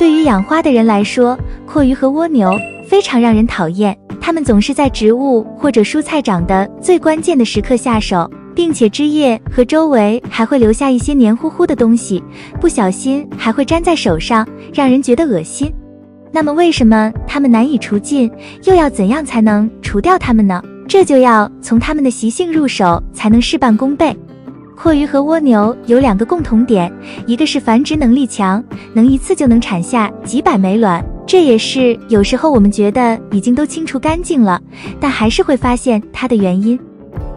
对于养花的人来说，蛞蝓和蜗牛非常让人讨厌，它们总是在植物或者蔬菜长得最关键的时刻下手，并且枝叶和周围还会留下一些黏糊糊的东西，不小心还会粘在手上，让人觉得恶心。那么为什么它们难以除尽，又要怎样才能除掉它们呢？这就要从它们的习性入手，才能事半功倍。蛞蝓和蜗牛有2个共同点，一个是繁殖能力强，能一次就能产下几百枚卵，这也是有时候我们觉得已经都清除干净了，但还是会发现它的原因。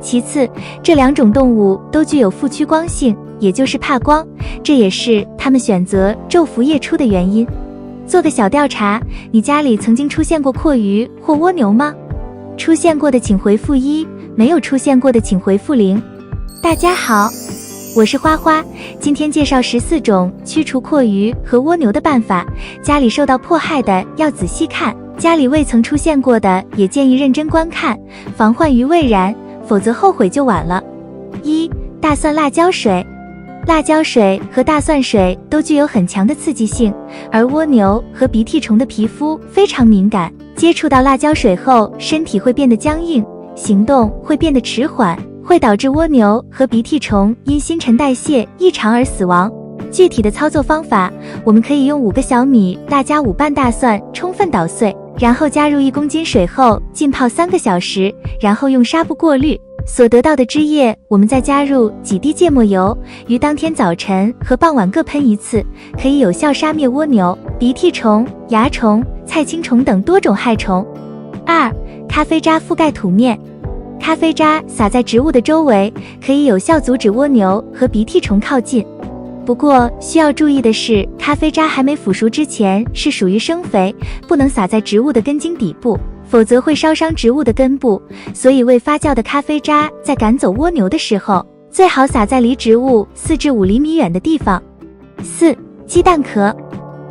其次，这2种动物都具有负趋光性，也就是怕光，这也是它们选择昼伏夜出的原因。做个小调查，你家里曾经出现过蛞蝓或蜗牛吗？出现过的请回复1，没有出现过的请回复0。大家好，我是花花，今天介绍14种驱除蛞蝓和蜗牛的办法。家里受到迫害的要仔细看，家里未曾出现过的也建议认真观看，防患于未然，否则后悔就晚了。1. 大蒜辣椒水。辣椒水和大蒜水都具有很强的刺激性，而蜗牛和鼻涕虫的皮肤非常敏感，接触到辣椒水后，身体会变得僵硬，行动会变得迟缓，会导致蜗牛和鼻涕虫因新陈代谢异常而死亡。具体的操作方法，我们可以用5个小米辣加5瓣大蒜充分捣碎，然后加入1公斤水后浸泡3个小时，然后用纱布过滤。所得到的汁液，我们再加入几滴芥末油，于当天早晨和傍晚各喷1次，可以有效杀灭蜗牛、鼻涕虫、蚜虫、菜青虫等多种害虫。2. 咖啡渣覆盖土面。咖啡渣撒在植物的周围，可以有效阻止蜗牛和鼻涕虫靠近。不过需要注意的是，咖啡渣还没腐熟之前是属于生肥，不能撒在植物的根茎底部，否则会烧伤植物的根部，所以未发酵的咖啡渣在赶走蜗牛的时候，最好撒在离植物4至5厘米远的地方。4. 鸡蛋壳。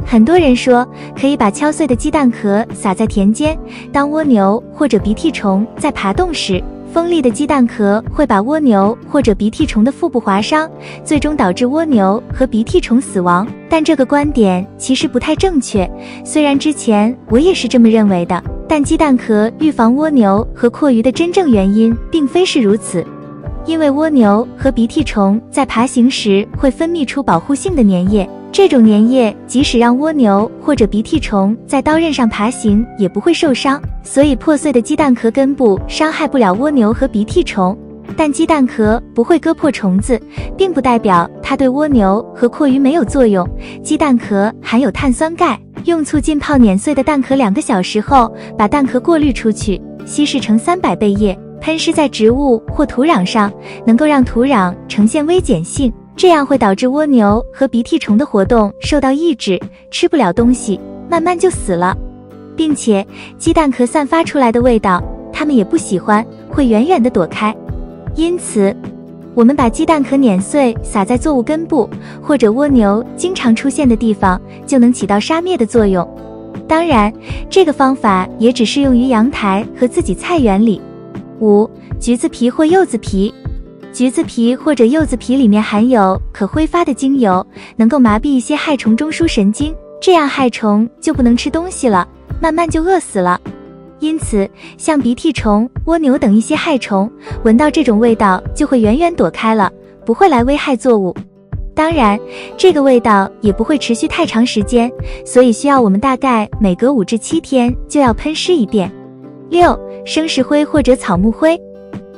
很多人说可以把敲碎的鸡蛋壳撒在田间，当蜗牛或者鼻涕虫在爬动时，锋利的鸡蛋壳会把蜗牛或者鼻涕虫的腹部划伤，最终导致蜗牛和鼻涕虫死亡。但这个观点其实不太正确，虽然之前我也是这么认为的，但鸡蛋壳预防蜗牛和蛞蝓的真正原因并非是如此。因为蜗牛和鼻涕虫在爬行时会分泌出保护性的粘液，这种粘液即使让蜗牛或者鼻涕虫在刀刃上爬行也不会受伤，所以破碎的鸡蛋壳根部伤害不了蜗牛和鼻涕虫。但鸡蛋壳不会割破虫子，并不代表它对蜗牛和蛞蝓没有作用。鸡蛋壳含有碳酸钙，用醋浸泡碾碎的蛋壳2个小时后，把蛋壳过滤出去，稀释成300倍液，喷施在植物或土壤上，能够让土壤呈现微碱性，这样会导致蜗牛和鼻涕虫的活动受到抑制，吃不了东西，慢慢就死了。并且鸡蛋壳散发出来的味道，它们也不喜欢，会远远地躲开。因此，我们把鸡蛋壳碾碎撒在作物根部或者蜗牛经常出现的地方，就能起到杀灭的作用。当然，这个方法也只适用于阳台和自己菜园里。5. 橘子皮或柚子皮。橘子皮或者柚子皮里面含有可挥发的精油，能够麻痹一些害虫中枢神经，这样害虫就不能吃东西了，慢慢就饿死了。因此，像鼻涕虫、蜗牛等一些害虫，闻到这种味道就会远远躲开了，不会来危害作物。当然，这个味道也不会持续太长时间，所以需要我们大概每隔5至7天就要喷施1遍。6. 生石灰或者草木灰。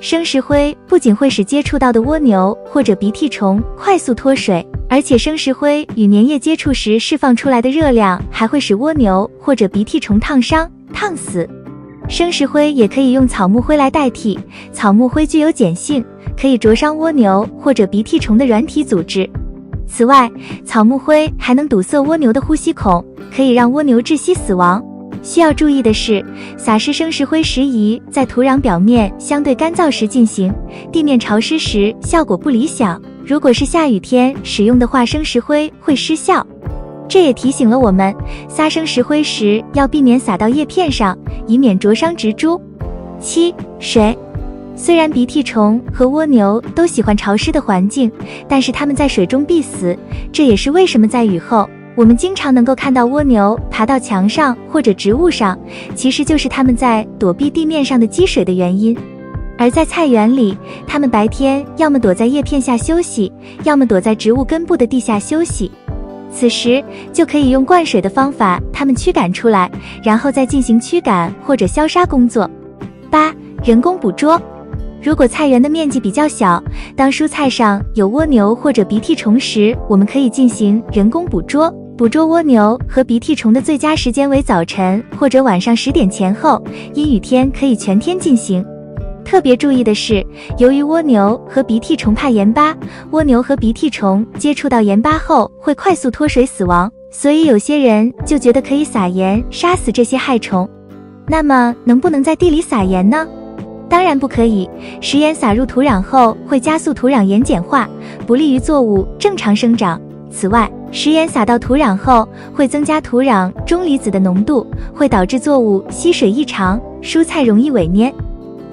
生石灰不仅会使接触到的蜗牛或者鼻涕虫快速脱水，而且生石灰与粘液接触时释放出来的热量还会使蜗牛或者鼻涕虫烫伤、烫死。生石灰也可以用草木灰来代替，草木灰具有碱性，可以灼伤蜗牛或者鼻涕虫的软体组织。此外，草木灰还能堵塞蜗牛的呼吸孔，可以让蜗牛窒息死亡。需要注意的是，撒施生石灰时宜在土壤表面相对干燥时进行，地面潮湿时效果不理想。如果是下雨天使用的话，生石灰会失效。这也提醒了我们，撒生石灰时要避免撒到叶片上，以免灼伤植株。7. 水。虽然鼻涕虫和蜗牛都喜欢潮湿的环境，但是它们在水中必死，这也是为什么在雨后我们经常能够看到蜗牛爬到墙上或者植物上，其实就是它们在躲避地面上的积水的原因。而在菜园里，它们白天要么躲在叶片下休息，要么躲在植物根部的地下休息。此时就可以用灌水的方法它们驱赶出来，然后再进行驱赶或者消杀工作。8. 人工捕捉。如果菜园的面积比较小，当蔬菜上有蜗牛或者鼻涕虫时，我们可以进行人工捕捉。捕捉蜗牛和鼻涕虫的最佳时间为早晨或者晚上10点前后，阴雨天可以全天进行。特别注意的是，由于蜗牛和鼻涕虫怕盐巴，蜗牛和鼻涕虫接触到盐巴后会快速脱水死亡，所以有些人就觉得可以撒盐杀死这些害虫。那么能不能在地里撒盐呢？当然不可以，食盐撒入土壤后会加速土壤盐碱化，不利于作物正常生长。此外，食盐撒到土壤后会增加土壤中离子的浓度，会导致作物吸水异常，蔬菜容易萎蔫。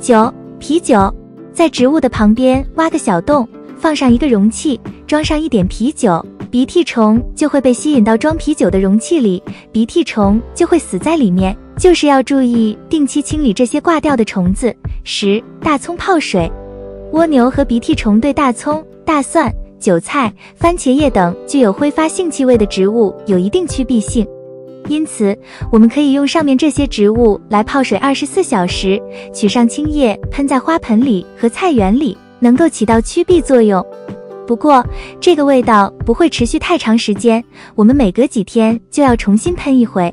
9. 啤酒。在植物的旁边挖个小洞，放上一个容器，装上一点啤酒，鼻涕虫就会被吸引到装啤酒的容器里，鼻涕虫就会死在里面。就是要注意定期清理这些挂掉的虫子。10. 大葱泡水。蜗牛和鼻涕虫对大葱、大蒜、韭菜、番茄叶等具有挥发性气味的植物有一定趋避性，因此我们可以用上面这些植物来泡水24小时，取上清液喷在花盆里和菜园里，能够起到驱避作用。不过这个味道不会持续太长时间，我们每隔几天就要重新喷一回。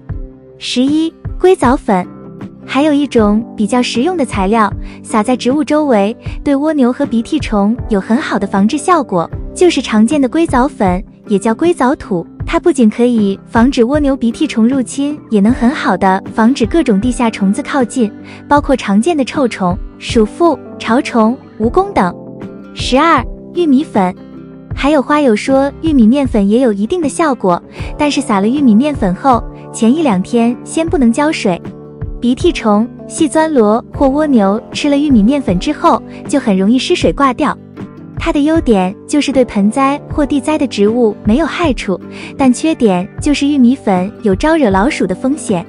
11. 硅藻粉。还有一种比较实用的材料，撒在植物周围，对蜗牛和鼻涕虫有很好的防治效果，就是常见的硅藻粉，也叫硅藻土。它不仅可以防止蜗牛鼻涕虫入侵，也能很好的防止各种地下虫子靠近，包括常见的臭虫、鼠妇、潮虫、蜈蚣等。12. 玉米粉。还有花友说玉米面粉也有一定的效果，但是撒了玉米面粉后，前1-2天先不能浇水。鼻涕虫、细钻螺或蜗牛吃了玉米面粉之后，就很容易失水挂掉。它的优点就是对盆栽或地栽的植物没有害处，但缺点就是玉米粉有招惹老鼠的风险。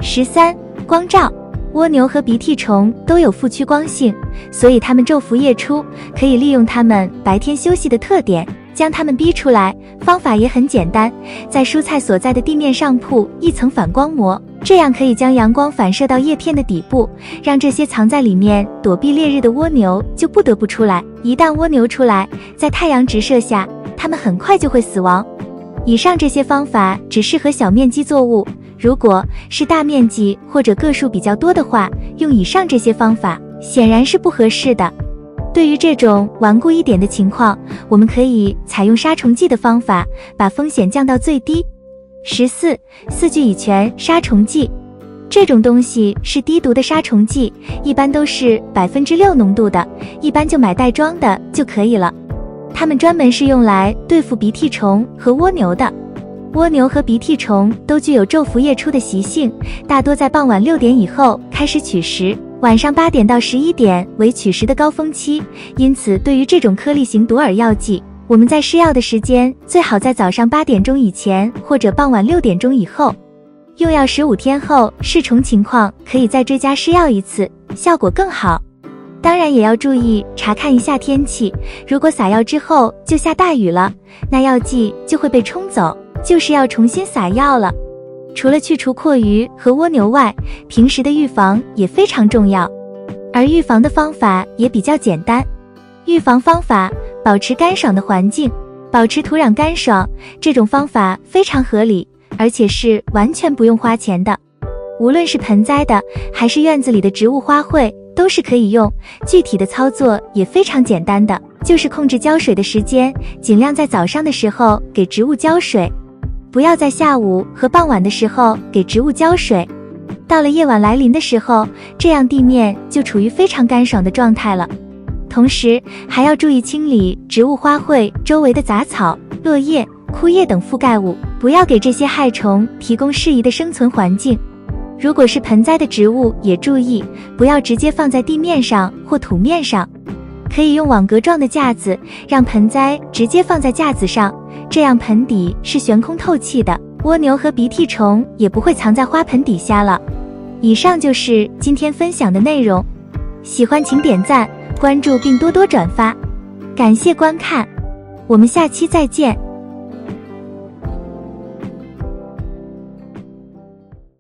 13. 光照。蜗牛和鼻涕虫都有负趋光性，所以它们昼伏夜出，可以利用它们白天休息的特点，将它们逼出来。方法也很简单，在蔬菜所在的地面上铺一层反光膜，这样可以将阳光反射到叶片的底部，让这些藏在里面躲避烈日的蜗牛就不得不出来。一旦蜗牛出来，在太阳直射下，它们很快就会死亡。以上这些方法只适合小面积作物，如果是大面积或者个数比较多的话，用以上这些方法显然是不合适的。对于这种顽固一点的情况，我们可以采用杀虫剂的方法，把风险降到最低。14. 四聚乙醛杀虫剂。这种东西是低毒的杀虫剂，一般都是6%浓度的，一般就买袋装的就可以了。它们专门是用来对付鼻涕虫和蜗牛的。蜗牛和鼻涕虫都具有昼伏夜出的习性，大多在傍晚6点以后开始取食，晚上8点到11点为取食的高峰期，因此对于这种颗粒型毒饵药剂，我们在施药的时间最好在早上8点钟以前或者傍晚6点钟以后。用药15天后试虫情况可以再追加施药一次，效果更好。当然也要注意查看一下天气，如果撒药之后就下大雨了，那药剂就会被冲走，就是要重新撒药了。除了去除蛞蝓和蜗牛外，平时的预防也非常重要，而预防的方法也比较简单。预防方法：保持干爽的环境，保持土壤干爽，这种方法非常合理，而且是完全不用花钱的。无论是盆栽的还是院子里的植物花卉都是可以用，具体的操作也非常简单的，就是控制浇水的时间，尽量在早上的时候给植物浇水，不要在下午和傍晚的时候给植物浇水。到了夜晚来临的时候，这样地面就处于非常干爽的状态了。同时还要注意清理植物花卉周围的杂草、落叶、枯叶等覆盖物，不要给这些害虫提供适宜的生存环境。如果是盆栽的植物，也注意不要直接放在地面上或土面上，可以用网格状的架子，让盆栽直接放在架子上，这样盆底是悬空透气的，蜗牛和鼻涕虫也不会藏在花盆底下了。以上就是今天分享的内容，喜欢请点赞、关注并多多转发，感谢观看，我们下期再见。